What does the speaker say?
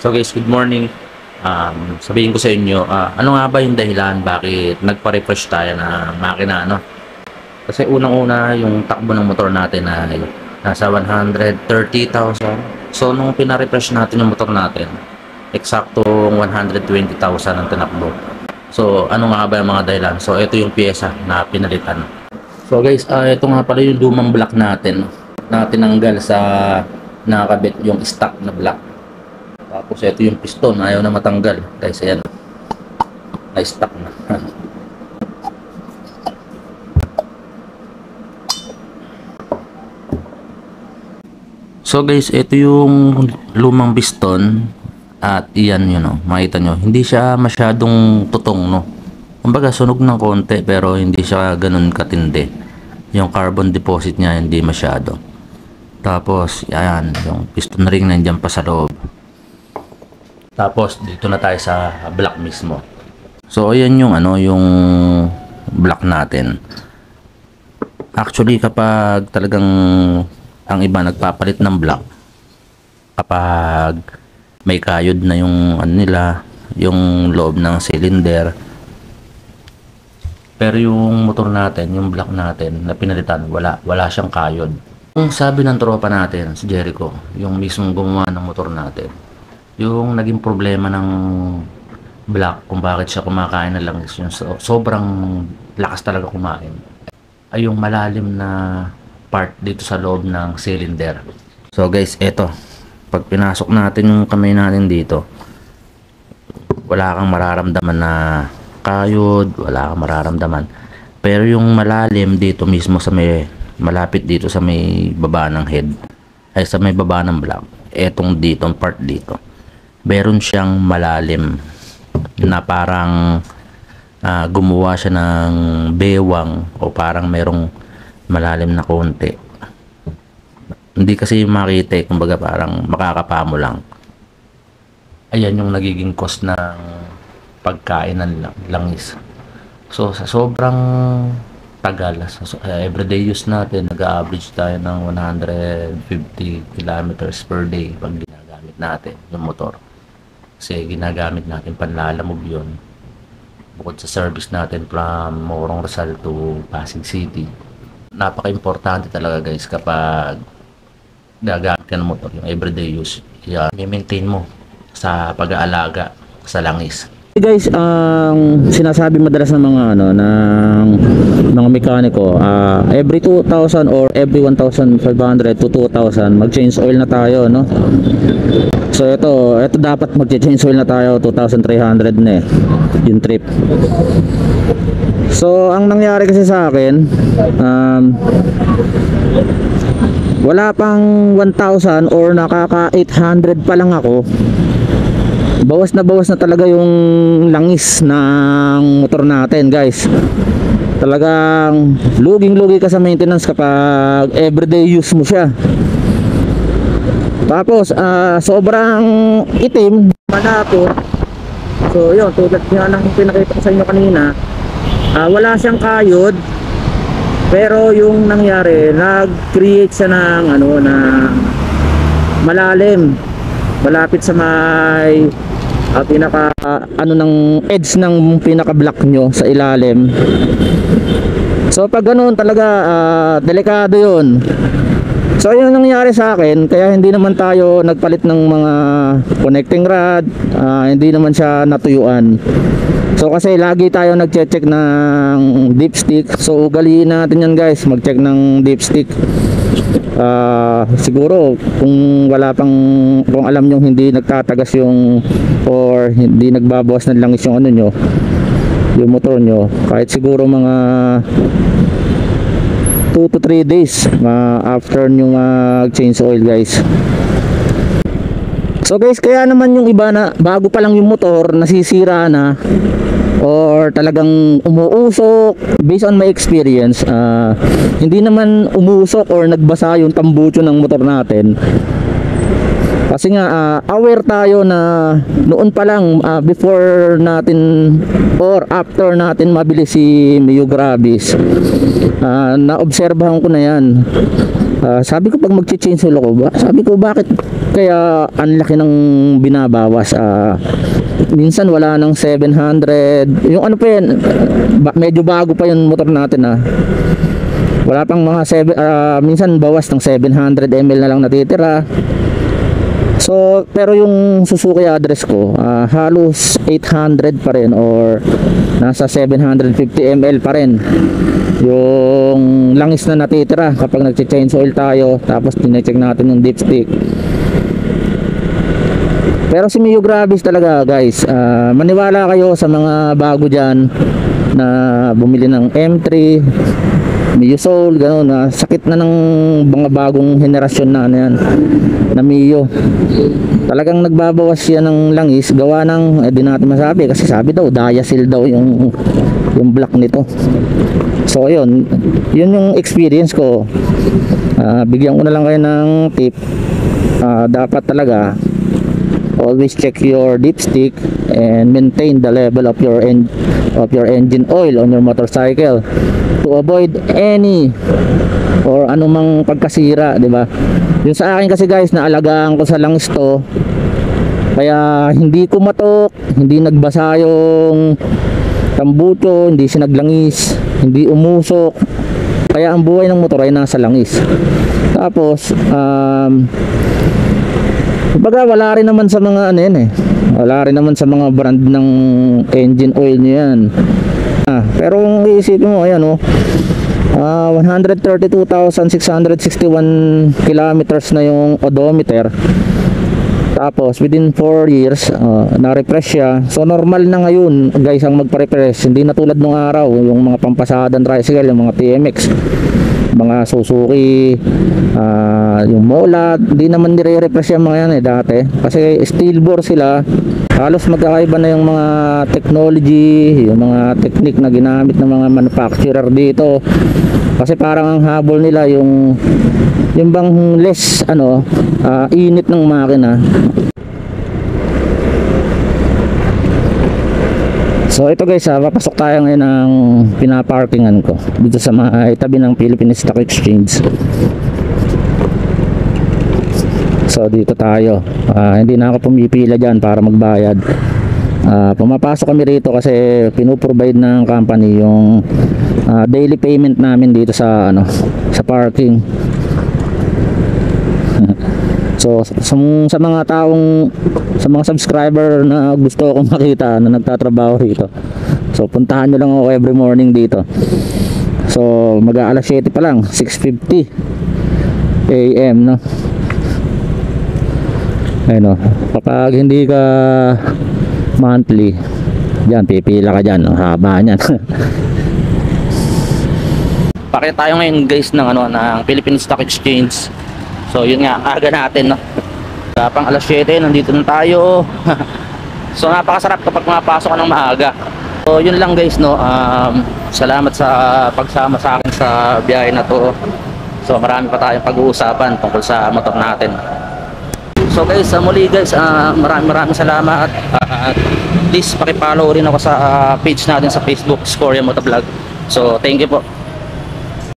So guys, good morning. Sabihin ko sa inyo, ano nga ba yung dahilan bakit nagpa-refresh tayo ng makina, no? Kasi unang-una, yung takbo ng motor natin ay nasa 130,000. So nung pina-refresh natin yung motor natin, eksaktong 120,000 ang tinakbo. So ano nga ba yung mga dahilan? So ito yung pyesa na pinalitan. So guys, ito nga pala yung lumang block natin na tinanggal sa nakakabit yung stock na block. Tapos ito yung piston, ayaw na matanggal. Guys, ayan. Na-stuck na. So guys, ito yung lumang piston. At iyan yun, no? Makita nyo, hindi siya masyadong tutong, no? Kumbaga, sunog ng konti pero hindi siya ganun katindi. Yung carbon deposit niya hindi masyado. Tapos, ayan, yung piston ring nandiyan pa sa loob. Tapos dito na tayo sa block mismo. So ayan yung yung block natin. Actually kapag talagang ang iba nagpapalit ng block, kapag may kayod na yung nila, yung loob ng cylinder. Pero yung motor natin, yung block natin na pinalitan, wala siyang kayod. Yung sabi ng tropa natin, si Jericho, yung mismong gumawa ng motor natin, yung naging problema ng block kung bakit siya kumakain na lang is yung sobrang lakas talaga kumain ay yung malalim na part dito sa loob ng cylinder. So guys, eto, pag pinasok natin yung kamay natin dito, wala kang mararamdaman na kayod, wala kang mararamdaman. Pero yung malalim dito mismo sa may malapit dito sa may baba ng head, ay sa may baba ng block, etong dito, part dito, meron siyang malalim na parang gumawa siya ng bewang o parang merong malalim na konti. Hindi kasi makita, kumbaga parang makakapa mo lang. Ayan yung nagiging cause ng pagkain ng langis. So sa sobrang tagal, everyday use natin, nag-average tayo ng 150 kilometers per day pag ginagamit natin yung motor. Kasi ginagamit natin panlalamog yun. Bukod sa service natin from Morong Rizal to Pasig City. Napaka-importante talaga guys kapag gagamit ka ng motor, yung everyday use. Yan, i-maintain mo sa pag-aalaga sa langis. Guys, ang sinasabi madalas ng mga ng mga mekaniko, every 2,000 or every 1,500 to 2,000 mag-change oil na tayo, no? So ito dapat mag-change oil na tayo, 2,300 na yung trip. So ang nangyari kasi sa akin, wala pang 1,000 or nakaka 800 pa lang ako, bawas na talaga yung langis ng motor natin guys. Talagang luging-lugi ka sa maintenance kapag everyday use mo siya. Tapos sobrang itim, malapot. So yun, tulad nga ng pinakita ko sa inyo kanina, wala siyang kayod. Pero yung nangyari, nag-create siya ng na malalim, malapit sa may pinaka ng edge ng pinaka block nyo sa ilalim. So pag ganoon talaga, delikado yun. So yun ang nangyari sa akin, kaya hindi naman tayo nagpalit ng mga connecting rod, hindi naman siya natuyuan. So kasi lagi tayo nagche-check ng dipstick. So ugaliin natin yan guys, mag-check ng dipstick. Siguro kung kung alam nyo hindi nagtatagas yung or hindi nagbabawas ng langis yung nyo, yung motor nyo, kahit siguro mga 2 to 3 days after nyo mag-change oil guys. So guys, kaya naman yung iba na bago pa lang yung motor nasisira na or talagang umuusok, based on my experience, hindi naman umusok or nagbasa yung tambucho ng motor natin. Kasi nga aware tayo na noon pa lang, before natin or after natin mabili si Mio Gravis, naobserbahan ko na yan. Sabi ko pag magche-change oil ako ba, sabi ko bakit kaya ang laki ng binabawas. Minsan wala nang 700, yung ano pa yan, medyo bago pa yung motor natin wala pang mga minsan bawas ng 700 ml na lang natitira. So pero yung Suzuki address ko halos 800 pa rin or nasa 750 ml pa rin yung langis na natitira kapag nagche-change oil tayo, tapos tine-check natin yung dipstick. Pero si Mio Gravis talaga guys, maniwala kayo sa mga bago dyan na bumili ng M3, Mio Soul, gano'n, sakit na ng mga bagong henerasyon na yan na Mio. Talagang nagbabawas siya ng langis gawa ng di natin masabi kasi sabi daw Diasil daw yung block nito. So yun yung experience ko. Bigyan ko na lang kayo ng tip. Dapat talaga always check your dipstick and maintain the level of your engine oil on your motorcycle to avoid any or anumang pagkasira, di ba? Yung sa akin kasi guys, naalagaan ko sa langis to, kaya hindi kumatok, hindi nagbasa yung tambuto, hindi sinaglangis, hindi umusok, kaya ang buhay ng motor ay nasa langis. Tapos baga wala rin naman sa mga ano yan wala rin naman sa mga brand ng engine oil nyo yan. Pero kung iisipin mo, ayan 132,661 kilometers na yung odometer, tapos within 4 years na-refresh siya. So normal na ngayon guys ang magpa-refresh, hindi na tulad nung araw yung mga pampasadang tricycle, yung mga TMX, mga Suzuki, yung Mola, di naman nire-refresh yung mga yan dati kasi steel bore sila. Halos magkakaiba na yung mga technology, yung mga technique na ginamit ng mga manufacturer dito, kasi parang ang habol nila yung bang less init ng makina. So ito guys, papasok tayo ngayon ng pinaparkingan ko dito sa tabi ng Philippine Stock Exchange. So dito tayo, hindi na ako pumipila dyan para magbayad. Pumapasok kami rito kasi pinuprovide ng company yung daily payment namin dito sa parking. So sa mga sa mga subscriber na gusto akong makita na nagtatrabaho rito, so puntahan nyo lang ako every morning dito. So mag-aalas 7 pa lang, 6:50 AM no. Ayun kapag hindi ka monthly diyan, pipila ka dyan, haba niyan. Pakita tayo ngayon guys ng ng Philippine Stock Exchange. So yun nga, aga natin pang alas 7 nandito na tayo. So napakasarap kapag mapasok ka ng maaga. So yun lang guys salamat sa pagsama sa akin sa biyahe na to. So marami pa tayong pag-uusapan tungkol sa motor natin. So guys, muli guys, maraming salamat. Please paki-follow rin ako sa page natin sa Facebook, Scoria Motovlog. So thank you po.